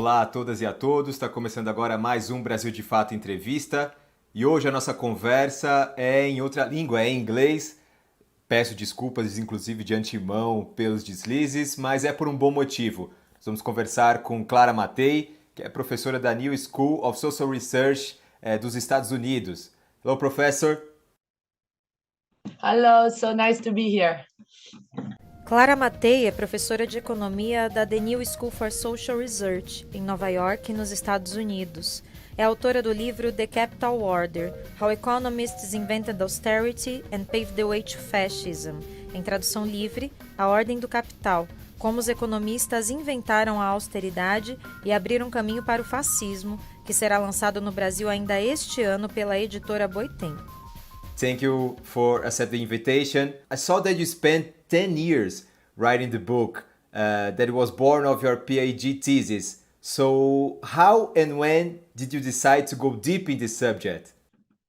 Olá a todas e a todos, está começando agora mais um Brasil de Fato Entrevista e hoje a nossa conversa é em outra língua, é em inglês. Peço desculpas, inclusive, de antemão pelos deslizes, mas é por um bom motivo. Nós vamos conversar com Clara Mattei, que é professora da New School of Social Research dos Estados Unidos. Hello, professor. Hello, so nice to be here. Clara Mattei é professora de economia da The New School for Social Research, em Nova York, nos Estados Unidos. É autora do livro The Capital Order, How Economists Invented Austerity and Paved the Way to Fascism, em tradução livre, A Ordem do Capital, como os economistas inventaram a austeridade e abriram caminho para o fascismo, que será lançado no Brasil ainda este ano pela editora Boitempo. Thank you for accepting the invitation. I saw that you spent 10 years writing the book that was born of your PhD thesis. So how and when did you decide to go deep in this subject?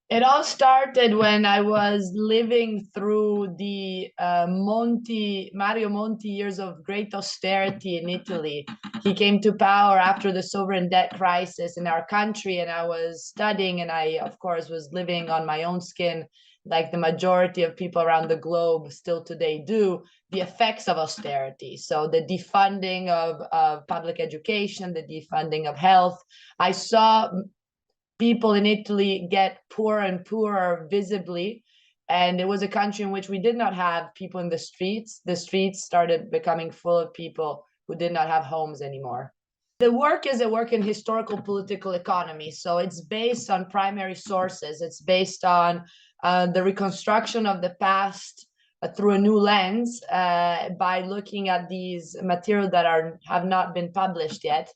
It all started when I was living through the Mario Monti years of great austerity in Italy. He came to power after the sovereign debt crisis in our country, and I was studying, and I, of course, was living on my own skin, like the majority of people around the globe still today do, the effects of austerity. So the defunding of public education, the defunding of health. I saw people in Italy get poorer and poorer visibly. And it was a country in which we did not have people in the streets. The streets started becoming full of people who did not have homes anymore. The work is a work in historical political economy. So it's based on primary sources. It's based on the reconstruction of the past through a new lens by looking at these materials that have not been published yet.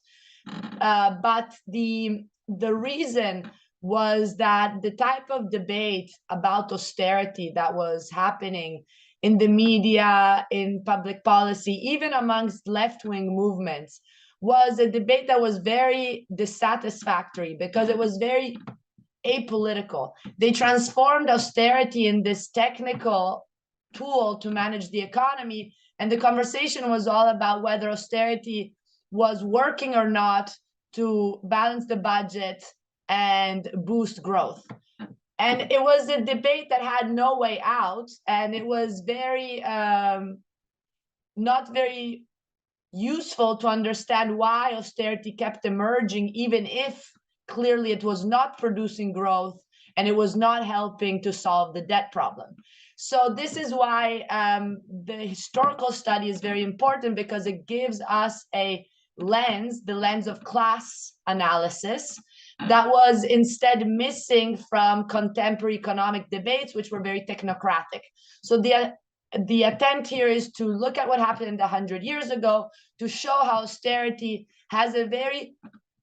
But the reason was that the type of debate about austerity that was happening in the media, in public policy, even amongst left-wing movements, was a debate that was very dissatisfactory because it was very apolitical. They transformed austerity in this technical tool to manage the economy, and the conversation was all about whether austerity was working or not to balance the budget and boost growth. And it was a debate that had no way out, and it was very not very useful to understand why austerity kept emerging, even if clearly it was not producing growth and it was not helping to solve the debt problem. So this is why the historical study is very important, because it gives us a lens, the lens of class analysis, that was instead missing from contemporary economic debates, which were very technocratic. So the attempt here is to look at what happened 100 years ago, to show how austerity has a very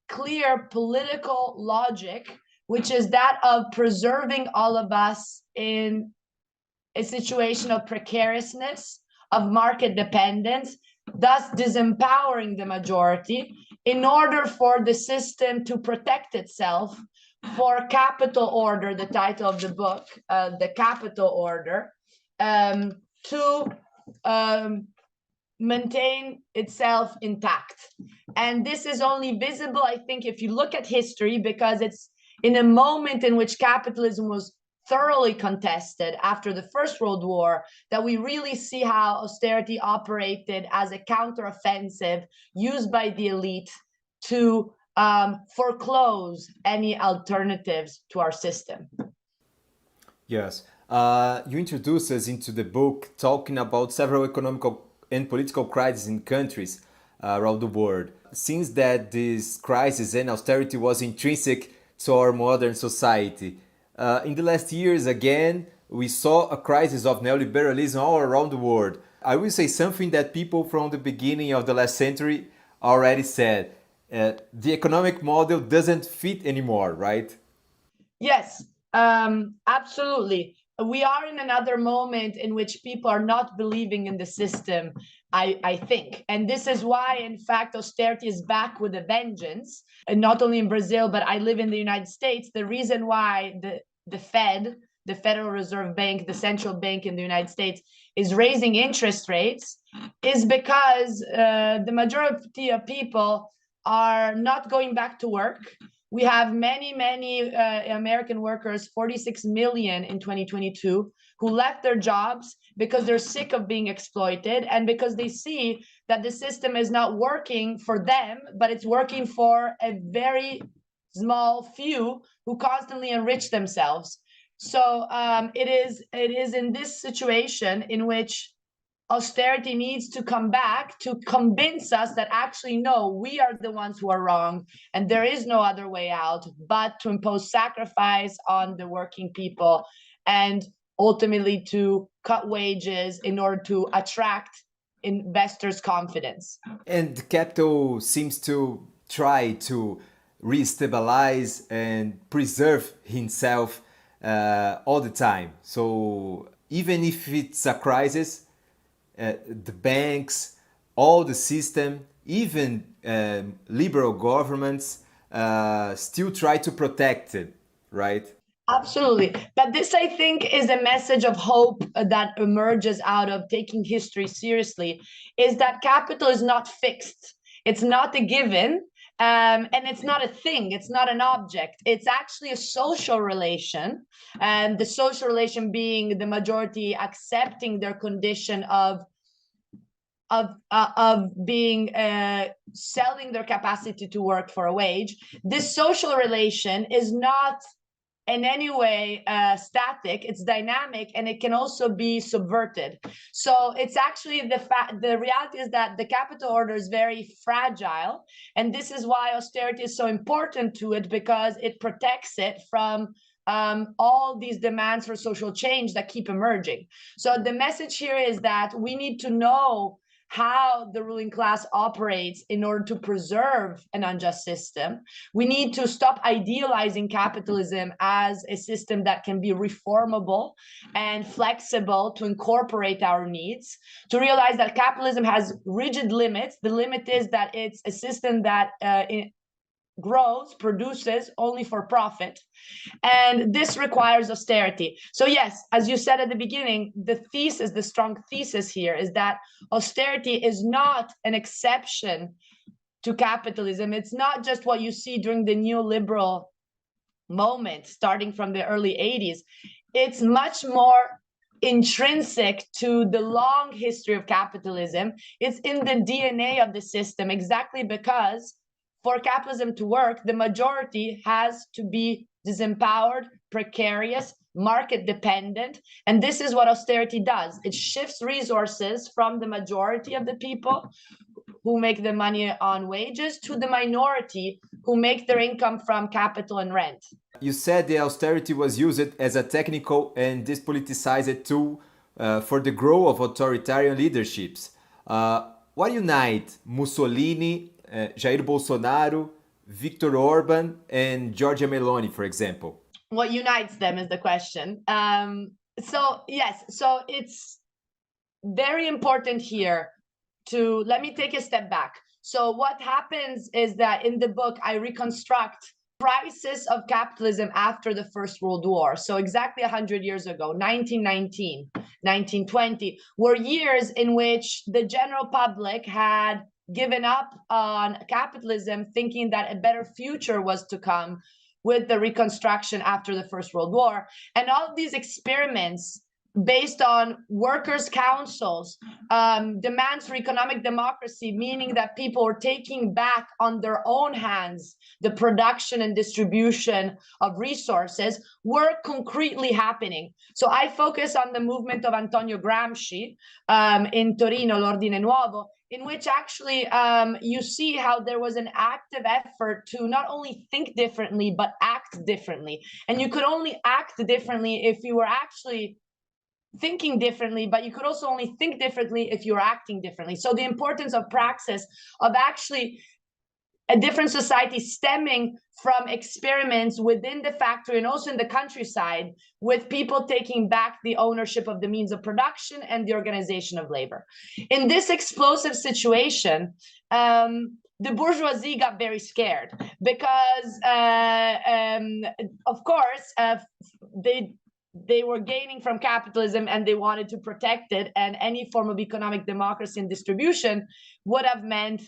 clear political logic, which is that of preserving all of us in a situation of precariousness, of market dependence, thus disempowering the majority in order for the system to protect itself for capital order, the title of the book, The Capital Order, to maintain itself intact. And this is only visible, I think, if you look at history, because it's in a moment in which capitalism was thoroughly contested after the First World War, that we really see how austerity operated as a counteroffensive used by the elite to foreclose any alternatives to our system. Yes. You introduced us into the book talking about several economic and political crises in countries around the world. Since that this crisis and austerity was intrinsic to our modern society, in the last years, again, we saw a crisis of neoliberalism all around the world. I will say something that people from the beginning of the last century already said. The economic model doesn't fit anymore, right? Yes, absolutely. We are in another moment in which people are not believing in the system, I think. And this is why, in fact, austerity is back with a vengeance, and not only in Brazil, but I live in the United States. The reason why the Fed, the Federal Reserve Bank, the central bank in the United States, is raising interest rates is because the majority of people are not going back to work. We have many American workers, 46 million in 2022, who left their jobs because they're sick of being exploited and because they see that the system is not working for them, but it's working for a very small few who constantly enrich themselves. So it is in this situation in which austerity needs to come back to convince us that actually, no, we are the ones who are wrong and there is no other way out but to impose sacrifice on the working people and ultimately to cut wages in order to attract investors' confidence. And capital seems to try to re-stabilize and preserve himself all the time. So even if it's a crisis, the banks, all the system, even liberal governments still try to protect it, right? Absolutely. But this, I think, is a message of hope that emerges out of taking history seriously, is that capital is not fixed. It's not a given. And it's not a thing, it's not an object. It's actually a social relation, and the social relation being the majority accepting their condition of being selling their capacity to work for a wage. This social relation is not in any way static, it's dynamic, and it can also be subverted. So it's actually the reality is that the capital order is very fragile, and this is why austerity is so important to it, because it protects it from all these demands for social change that keep emerging. So the message here is that we need to know how the ruling class operates in order to preserve an unjust system. We need to stop idealizing capitalism as a system that can be reformable and flexible to incorporate our needs, to realize that capitalism has rigid limits. The limit is that it's a system that grows, produces only for profit. And this requires austerity. So yes, as you said at the beginning, the strong thesis here is that austerity is not an exception to capitalism. It's not just what you see during the neoliberal moment, starting from the early 80s. It's much more intrinsic to the long history of capitalism. It's in the DNA of the system, exactly because for capitalism to work, the majority has to be disempowered, precarious, market dependent. And this is what austerity does. It shifts resources from the majority of the people who make the money on wages to the minority who make their income from capital and rent. You said the austerity was used as a technical and dispoliticized tool for the growth of authoritarian leaderships. What unite Mussolini, Jair Bolsonaro, Viktor Orban, and Giorgia Meloni, for example? What unites them is the question. So it's very important here to, let me take a step back. So what happens is that in the book, I reconstruct crisis of capitalism after the First World War. So exactly 100 years ago, 1919, 1920, were years in which the general public had given up on capitalism, thinking that a better future was to come with the reconstruction after the First World War. And all of these experiments based on workers' councils, demands for economic democracy, meaning that people were taking back on their own hands the production and distribution of resources, were concretely happening. So I focus on the movement of Antonio Gramsci in Torino, l'Ordine Nuovo, in which actually you see how there was an active effort to not only think differently, but act differently. And you could only act differently if you were actually thinking differently, but you could also only think differently if you're acting differently. So the importance of praxis, of actually a different society stemming from experiments within the factory and also in the countryside, with people taking back the ownership of the means of production and the organization of labor. In this explosive situation, the bourgeoisie got very scared because, of course, they were gaining from capitalism and they wanted to protect it, and any form of economic democracy and distribution would have meant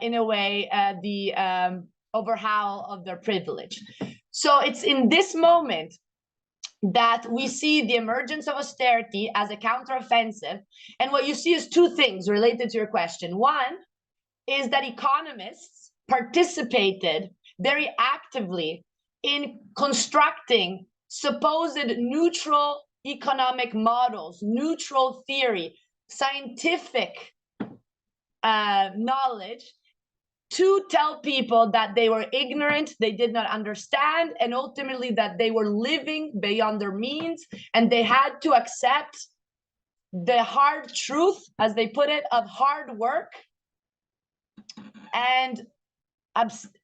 in a way, the overhaul of their privilege. So it's in this moment that we see the emergence of austerity as a counteroffensive. And what you see is two things related to your question. One is that economists participated very actively in constructing supposed neutral economic models, neutral theory, scientific knowledge, to tell people that they were ignorant, they did not understand, and ultimately that they were living beyond their means, and they had to accept the hard truth, as they put it, of hard work and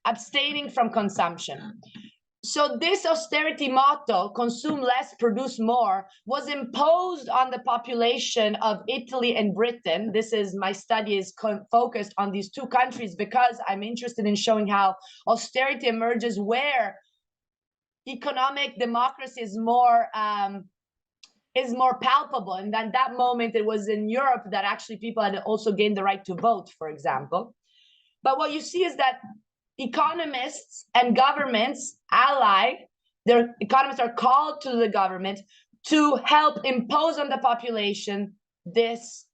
abstaining from consumption. So this austerity motto, consume less, produce more, was imposed on the population of Italy and Britain. This is, my study is focused on these two countries because I'm interested in showing how austerity emerges where economic democracy is more palpable. And at that moment, it was in Europe that actually people had also gained the right to vote, for example. But what you see is that economists and governments ally, their economists are called to the government to help impose on the population this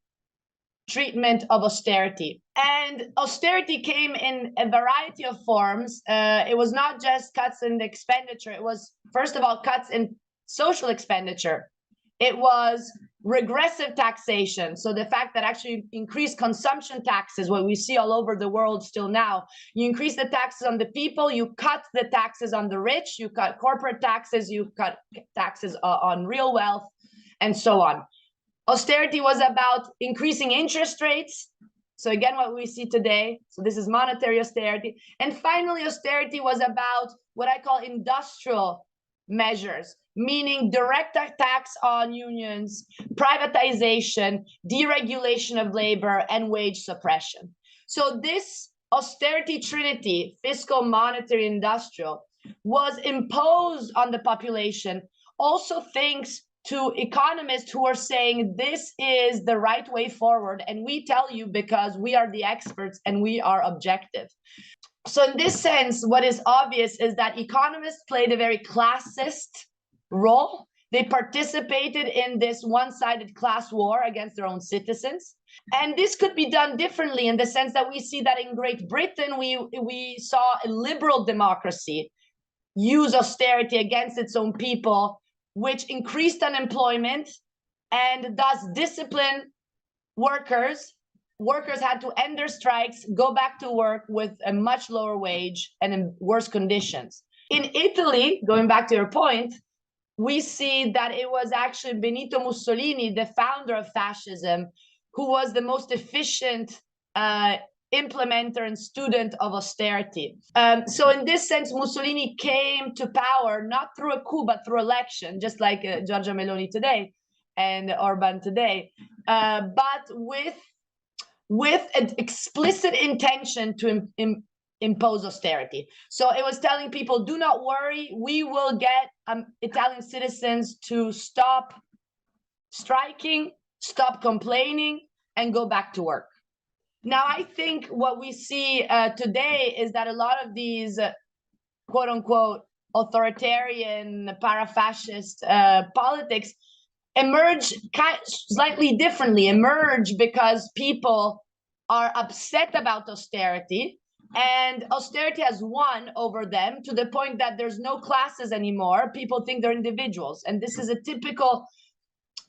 treatment of austerity. And austerity came in a variety of forms. It was not just cuts in the expenditure. It was, first of all, cuts in social expenditure. It was regressive taxation. So the fact that actually increased consumption taxes, what we see all over the world still now, you increase the taxes on the people, you cut the taxes on the rich, you cut corporate taxes, you cut taxes on real wealth, and so on. Austerity was about increasing interest rates. So again, what we see today, so this is monetary austerity. And finally, austerity was about what I call industrial measures, meaning direct attacks on unions, privatization, deregulation of labor, and wage suppression. So this austerity trinity, fiscal, monetary, industrial, was imposed on the population, also thanks to economists who are saying this is the right way forward, and we tell you because we are the experts and we are objective. So in this sense, what is obvious is that economists played a very classist role. They participated in this one-sided class war against their own citizens. And this could be done differently in the sense that we see that in Great Britain, we saw a liberal democracy use austerity against its own people, which increased unemployment and thus disciplined workers. Workers had to end their strikes, go back to work with a much lower wage and in worse conditions. In Italy, going back to your point, we see that it was actually Benito Mussolini, the founder of fascism, who was the most efficient implementer and student of austerity. So in this sense, Mussolini came to power not through a coup, but through election, just like Giorgia Meloni today and Orban today, but with an explicit intention to impose austerity. So it was telling people, do not worry, we will get Italian citizens to stop striking, stop complaining, and go back to work. Now, I think what we see today is that a lot of these quote unquote authoritarian, para-fascist politics emerge slightly differently, emerge because people are upset about austerity, and austerity has won over them to the point that there's no classes anymore. People think they're individuals, and this is a typical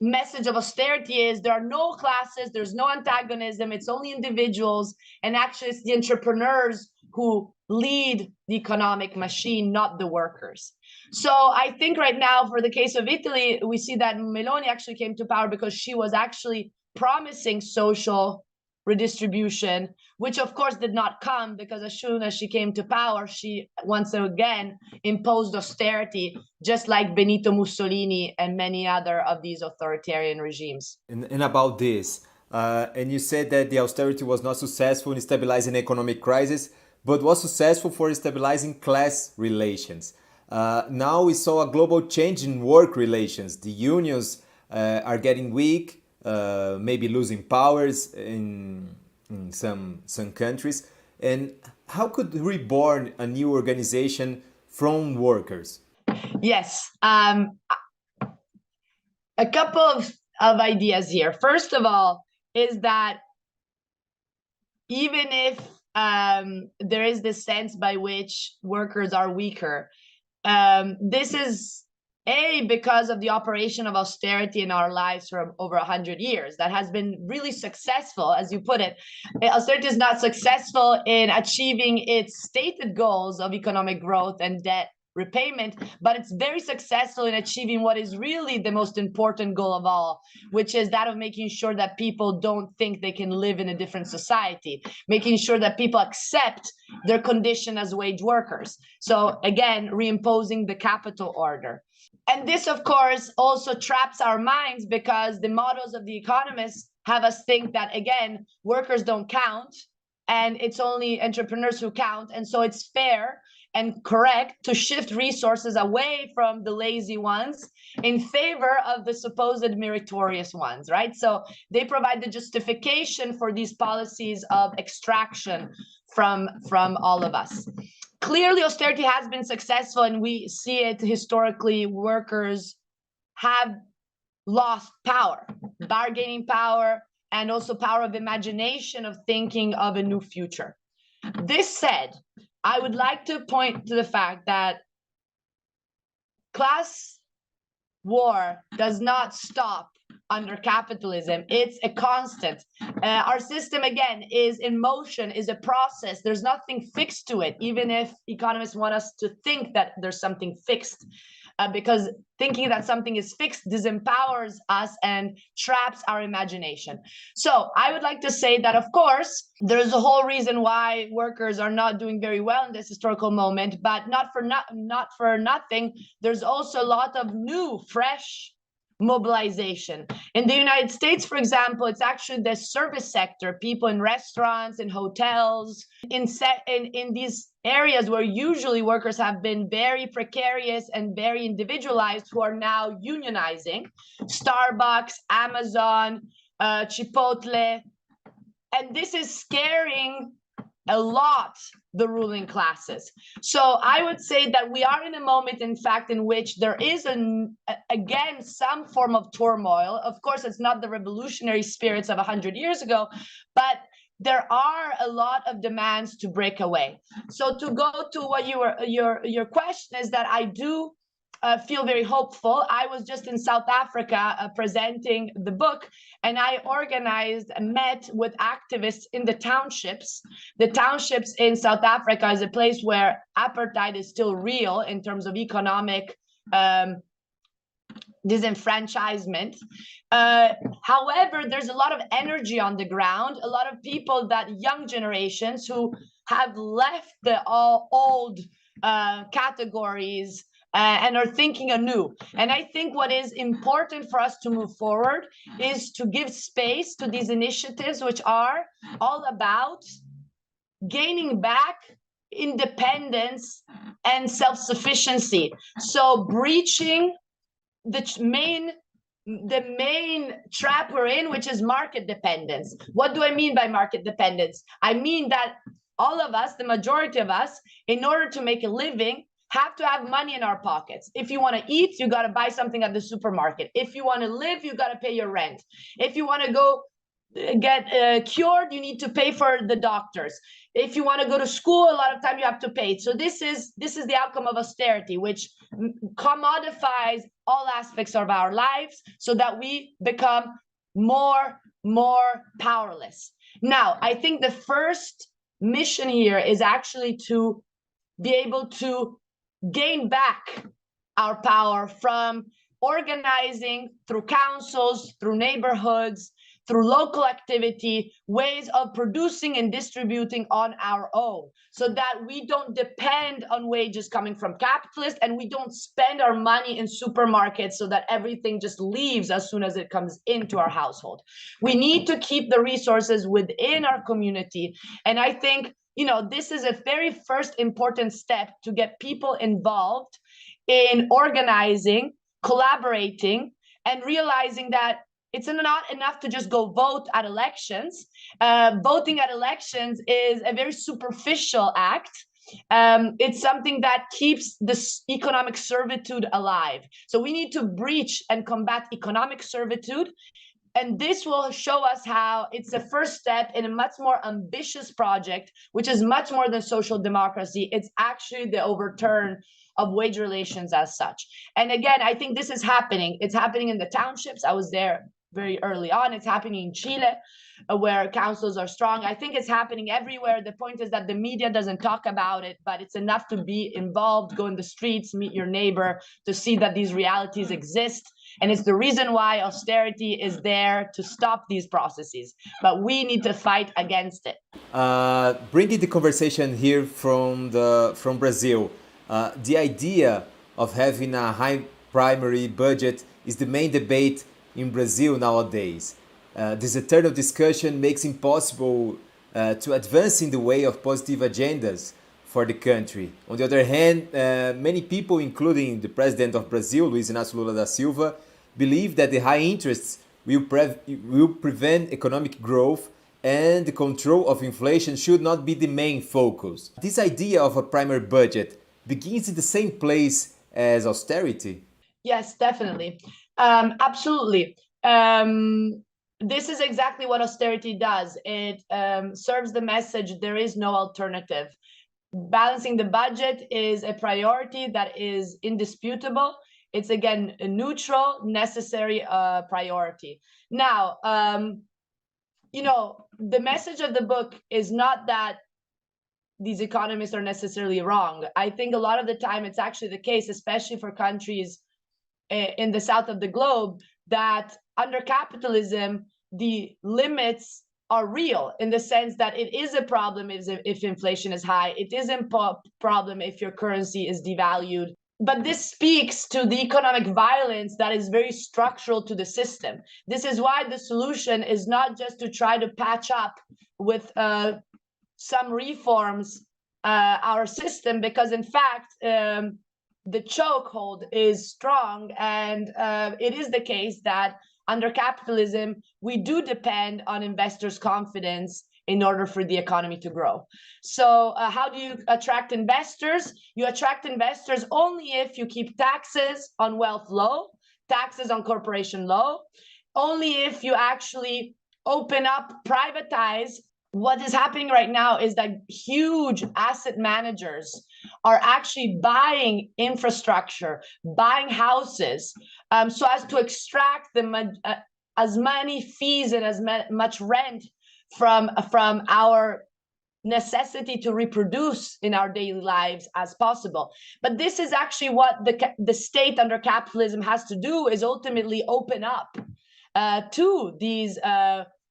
message of austerity: is there are no classes, there's no antagonism, it's only individuals, and actually it's the entrepreneurs who lead the economic machine, not the workers. So I think right now, for the case of Italy, we see that Meloni actually came to power because she was actually promising social redistribution, which of course did not come, because as soon as she came to power, she once again imposed austerity, just like Benito Mussolini and many other of these authoritarian regimes. And about this, and you said that the austerity was not successful in stabilizing the economic crisis, but was successful for stabilizing class relations. Now we saw a global change in work relations. The unions are getting weak, maybe losing powers in some countries. And how could reborn a new organization from workers? Yes, a couple of ideas here. First of all, is that even if there is this sense by which workers are weaker, this is because of the operation of austerity in our lives for over 100 years that has been really successful, as you put it. Austerity is not successful in achieving its stated goals of economic growth and debt repayment, but it's very successful in achieving what is really the most important goal of all, which is that of making sure that people don't think they can live in a different society, making sure that people accept their condition as wage workers. So again, reimposing the capital order. And this, of course, also traps our minds because the models of the economists have us think that, again, workers don't count and it's only entrepreneurs who count. And so it's fair and correct to shift resources away from the lazy ones in favor of the supposed meritorious ones, right? So they provide the justification for these policies of extraction from all of us. Clearly, austerity has been successful, and we see it historically. Workers have lost power, bargaining power, and also power of imagination, of thinking of a new future. This said, I would like to point to the fact that class war does not stop under capitalism. It's a constant. Our system, again, is in motion, is a process. There's nothing fixed to it, even if economists want us to think that there's something fixed. Because thinking that something is fixed disempowers us and traps our imagination. So I would like to say that, of course, there's a whole reason why workers are not doing very well in this historical moment, but not for nothing. There's also a lot of new, fresh mobilization. In the United States, for example, it's actually the service sector, people in restaurants, in hotels, in these areas where usually workers have been very precarious and very individualized, who are now unionizing. Starbucks, Amazon, Chipotle. And this is scaring a lot the ruling classes. So I would say that we are in a moment, in fact, in which there is, again, some form of turmoil. Of course, it's not the revolutionary spirits of 100 years ago, but there are a lot of demands to break away. So to go to what your question is, that I do feel very hopeful. I was just in South Africa presenting the book, and I met with activists in the townships. The townships in South Africa is a place where apartheid is still real in terms of economic disenfranchisement. However, there's a lot of energy on the ground, a lot of people, that young generations who have left the old categories and are thinking anew. And I think what is important for us to move forward is to give space to these initiatives, which are all about gaining back independence and self-sufficiency. So breaching the main trap we're in, which is market dependence. What do I mean by market dependence? I mean that all of us, the majority of us, in order to make a living, have to have money in our pockets. If you want to eat, you got to buy something at the supermarket. If you want to live, you got to pay your rent. If you want to go get cured, you need to pay for the doctors. If you want to go to school, a lot of time you have to pay. So this is the outcome of austerity, which commodifies all aspects of our lives so that we become more powerless. Now, I think the first mission here is actually to be able to gain back our power from organizing through councils, through neighborhoods, through local activity, ways of producing and distributing on our own, so that we don't depend on wages coming from capitalists, and we don't spend our money in supermarkets so that everything just leaves as soon as it comes into our household. We need to keep the resources within our community. And I think, this is a very first important step to get people involved in organizing, collaborating, and realizing that it's not enough to just go vote at elections. Voting at elections is a very superficial act. It's something that keeps this economic servitude alive. So we need to breach and combat economic servitude. And this will show us how it's a first step in a much more ambitious project, which is much more than social democracy. It's actually the overturn of wage relations as such. And again, I think this is happening. It's happening in the townships. I was there very early on. It's happening in Chile, where councils are strong. I think it's happening everywhere. The point is that the media doesn't talk about it, but it's enough to be involved, go in the streets, meet your neighbor, to see that these realities exist. And it's the reason why austerity is there to stop these processes. But we need to fight against it. Bringing the conversation here from Brazil, the idea of having a high primary budget is the main debate in Brazil nowadays. This eternal discussion makes it impossible to advance in the way of positive agendas for the country. On the other hand, many people, including the president of Brazil, Luiz Inácio Lula da Silva, believe that the high interests will prevent economic growth and the control of inflation should not be the main focus. This idea of a primary budget begins in the same place as austerity? Yes, definitely. Absolutely. This is exactly what austerity does. It serves the message there is no alternative. Balancing the budget is a priority that is indisputable. It's, again, a neutral, necessary priority. Now, the message of the book is not that these economists are necessarily wrong. I think a lot of the time it's actually the case, especially for countries in the south of the globe, that under capitalism, the limits are real in the sense that it is a problem if inflation is high. It is a problem if your currency is devalued. But this speaks to the economic violence that is very structural to the system. This is why the solution is not just to try to patch up with some reforms our system, because in fact, the chokehold is strong. And it is the case that under capitalism, we do depend on investors' confidence in order for the economy to grow. So how do you attract investors? You attract investors only if you keep taxes on wealth low, taxes on corporation low, only if you actually open up, privatize. What is happening right now is that huge asset managers are actually buying infrastructure, buying houses, so as to extract as many fees and as much rent from our necessity to reproduce in our daily lives as possible. But this is actually what the state under capitalism has to do, is ultimately open up to these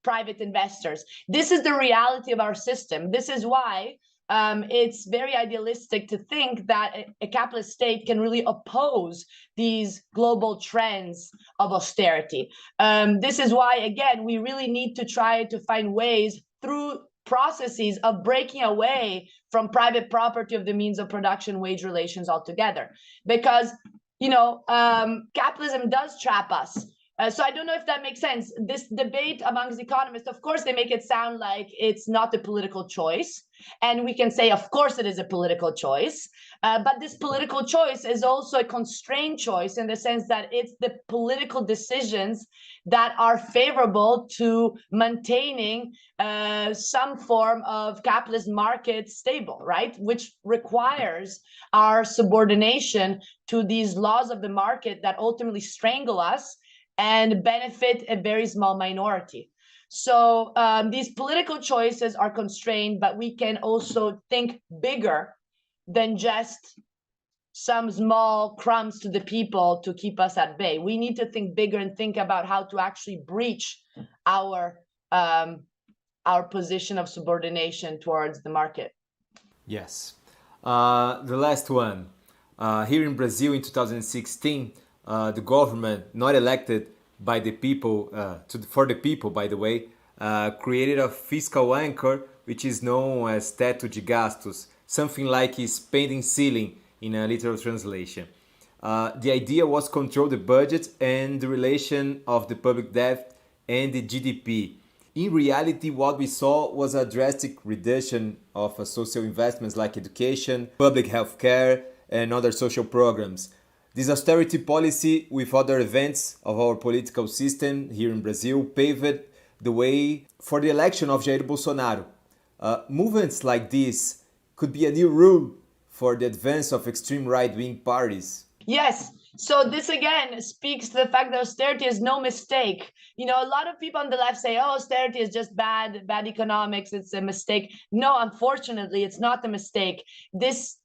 private investors. This is the reality of our system. This is why it's very idealistic to think that a capitalist state can really oppose these global trends of austerity. This is why, again, we really need to try to find ways through processes of breaking away from private property of the means of production, wage relations altogether. Because, capitalism does trap us. So I don't know if that makes sense. This debate amongst economists, of course, they make it sound like it's not a political choice. And we can say, of course, it is a political choice. But this political choice is also a constrained choice in the sense that it's the political decisions that are favorable to maintaining some form of capitalist market stable, right? Which requires our subordination to these laws of the market that ultimately strangle us and benefit a very small minority. So these political choices are constrained, but we can also think bigger than just some small crumbs to the people to keep us at bay. We need to think bigger and think about how to actually breach our position of subordination towards the market. Yes. The last one. Here in Brazil in 2016, the government, not elected by the people, for the people, by the way, created a fiscal anchor, which is known as teto de gastos, something like a spending ceiling in a literal translation. The idea was control the budget and the relation of the public debt and the GDP. In reality, what we saw was a drastic reduction of social investments like education, public health care, and other social programs. This austerity policy, with other events of our political system here in Brazil, paved the way for the election of Jair Bolsonaro. Movements like this could be a new rule for the advance of extreme right-wing parties. Yes. So this again speaks to the fact that austerity is no mistake. You know, a lot of people on the left say, oh, austerity is just bad economics, it's a mistake. No, unfortunately, it's not a mistake.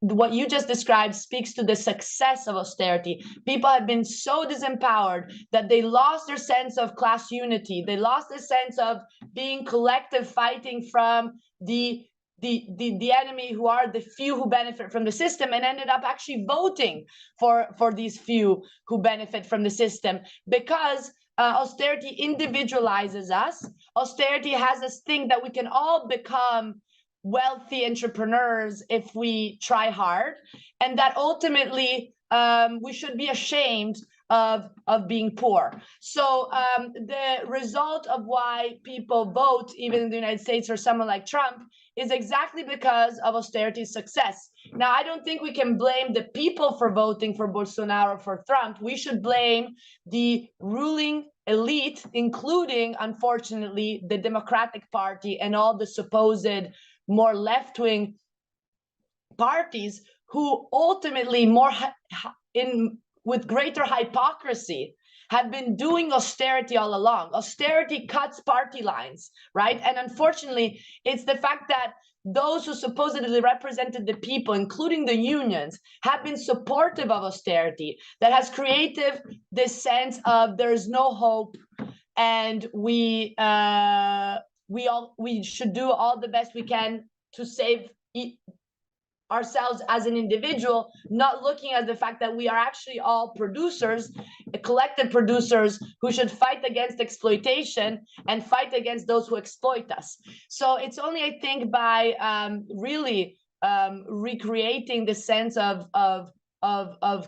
What you just described speaks to the success of austerity. People have been so disempowered that they lost their sense of class unity. They lost their sense of being collective, fighting from the enemy, who are the few who benefit from the system, and ended up actually voting for these few who benefit from the system, because austerity individualizes us. Austerity has us think that we can all become wealthy entrepreneurs if we try hard, and that ultimately we should be ashamed of being poor. So the result of why people vote, even in the United States, for someone like Trump, is exactly because of austerity's success. Now, I don't think we can blame the people for voting for Bolsonaro or for Trump. We should blame the ruling elite, including, unfortunately, the Democratic Party and all the supposed more left-wing parties who ultimately with greater hypocrisy have been doing austerity all along. Austerity cuts party lines, right? And unfortunately, it's the fact that those who supposedly represented the people, including the unions, have been supportive of austerity that has created this sense of there's no hope, and we should do all the best we can to save ourselves as an individual, not looking at the fact that we are actually all producers, collective producers who should fight against exploitation and fight against those who exploit us. So it's only, I think, by really recreating the sense of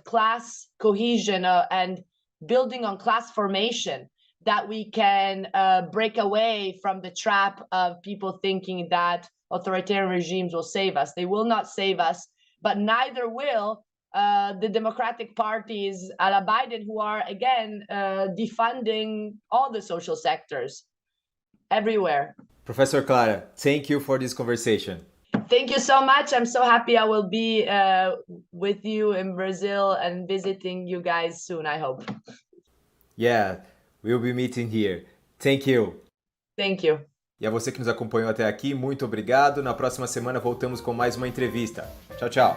class cohesion and building on class formation that we can break away from the trap of people thinking that authoritarian regimes will save us. They will not save us, but neither will the democratic parties a la Biden, who are, again, defunding all the social sectors everywhere. Professor Clara, thank you for this conversation. Thank you so much. I'm so happy I will be with you in Brazil and visiting you guys soon, I hope. Yeah, we'll be meeting here. Thank you. Thank you. E a você que nos acompanhou até aqui, muito obrigado. Na próxima semana voltamos com mais uma entrevista. Tchau, tchau.